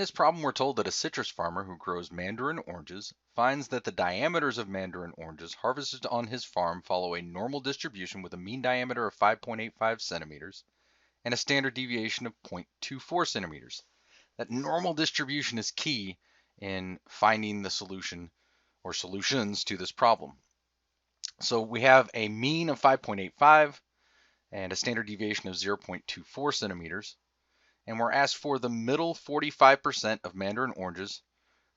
this problem, we're told that a citrus farmer who grows mandarin oranges finds that the diameters of mandarin oranges harvested on his farm follow a normal distribution with a mean diameter of 5.85 centimeters and a standard deviation of 0.24 centimeters. That normal distribution is key in finding the solution or solutions to this problem. So we have a mean of 5.85 and a standard deviation of 0.24 centimeters. And we're asked for the middle 45% of mandarin oranges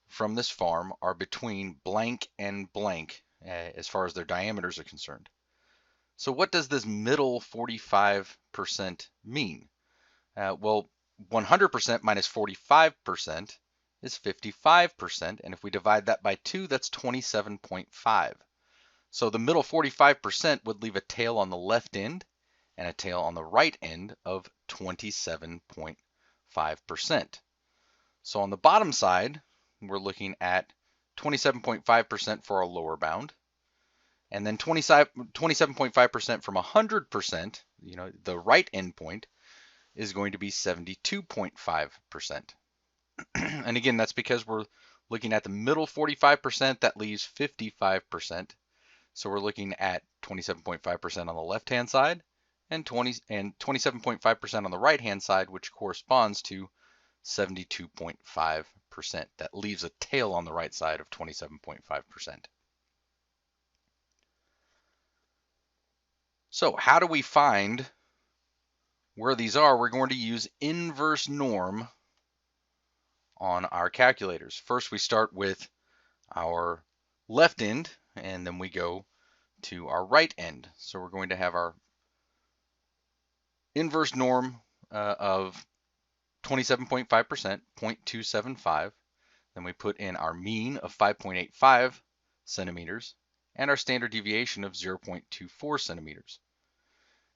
from this farm are between blank and blank as far as their diameters are concerned. So what does this middle 45% mean? Well, 100% minus 45% is 55%, and if we divide that by 2, that's 27.5. So the middle 45% would leave a tail on the left end and a tail on the right end of 27.5%. So on the bottom side, we're looking at 27.5% for our lower bound, and then 27.5% from 100%, the right end point, is going to be 72.5%. And again, that's because we're looking at the middle 45%, that leaves 55%. So we're looking at 27.5% on the left-hand side and 27.5% on the right-hand side, which corresponds to 72.5%. That leaves a tail on the right side of 27.5%. So how do we find where these are? We're going to use inverse norm on our calculators. First, we start with our left end, and then we go to our right end. So we're going to have our inverse norm of 27.5%, 0.275. Then we put in our mean of 5.85 centimeters and our standard deviation of 0.24 centimeters.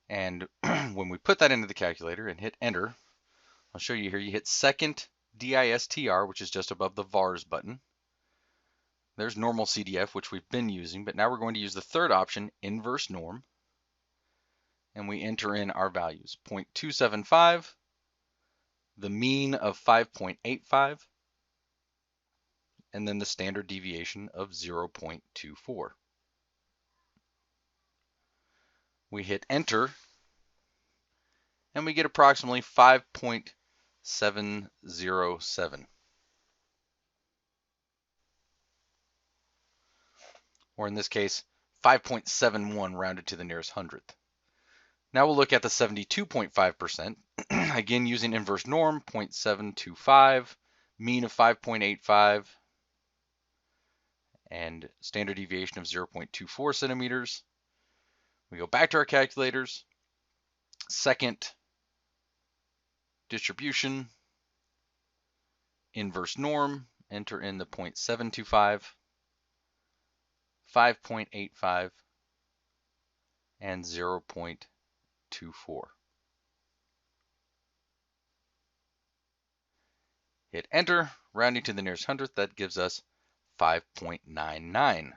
And when we put that into the calculator and hit enter, I'll show you here, you hit second DISTR, which is just above the VARS button. There's normal CDF, which we've been using, but now we're going to use the third option, inverse norm. And we enter in our values, 0.275, the mean of 5.85, and then the standard deviation of 0.24. We hit enter, and we get approximately 5.707. Or in this case, 5.71 rounded to the nearest hundredth. Now we'll look at the 72.5%, again using inverse norm, 0.725, mean of 5.85, and standard deviation of 0.24 centimeters. We go back to our calculators, second distribution, inverse norm, enter in the 0.725, 5.85, and 0.24. Hit enter, rounding to the nearest hundredth, that gives us 5.99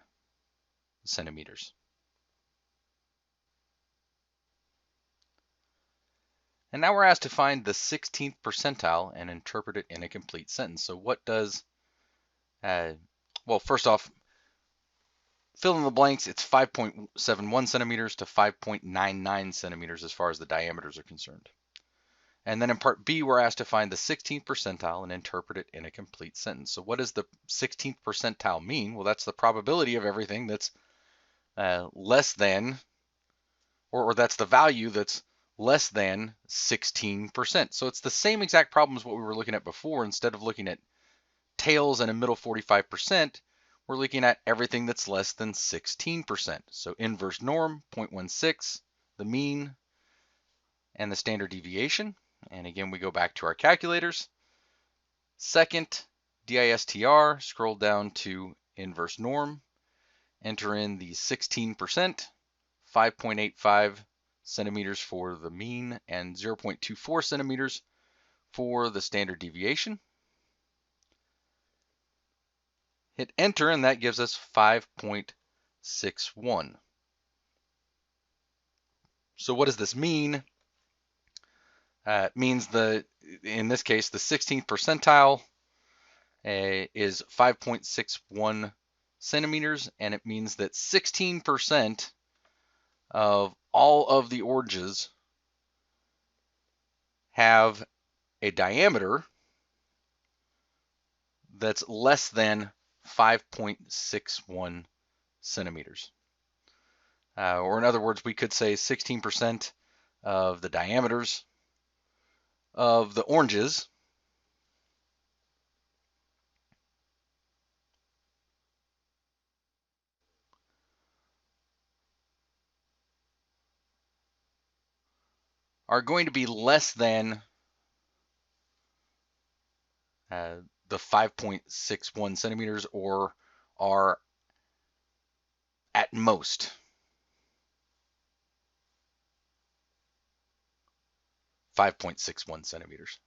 centimeters. And now we're asked to find the 16th percentile and interpret it in a complete sentence. So what does, well, first off, fill in the blanks. It's 5.71 centimeters to 5.99 centimeters as far as the diameters are concerned. And then in part B, we're asked to find the 16th percentile and interpret it in a complete sentence. So what does the 16th percentile mean? Well, that's the probability of everything that's less than, or that's the value that's less than 16%. So it's the same exact problem as what we were looking at before. Instead of looking at tails and a middle 45%, we're looking at everything that's less than 16%. So inverse norm, 0.16, the mean, and the standard deviation. And again, we go back to our calculators. Second, DISTR, scroll down to inverse norm, enter in the 16%, 5.85 centimeters for the mean, and 0.24 centimeters for the standard deviation. Hit enter, and that gives us 5.61. So what does this mean? It means in this case, the 16th percentile is 5.61 centimeters, and it means that 16% of all of the oranges have a diameter that's less than 5.61 centimeters. Or in other words, we could say 16% of the diameters of the oranges are going to be less than the 5.61 centimeters, or are at most 5.61 centimeters.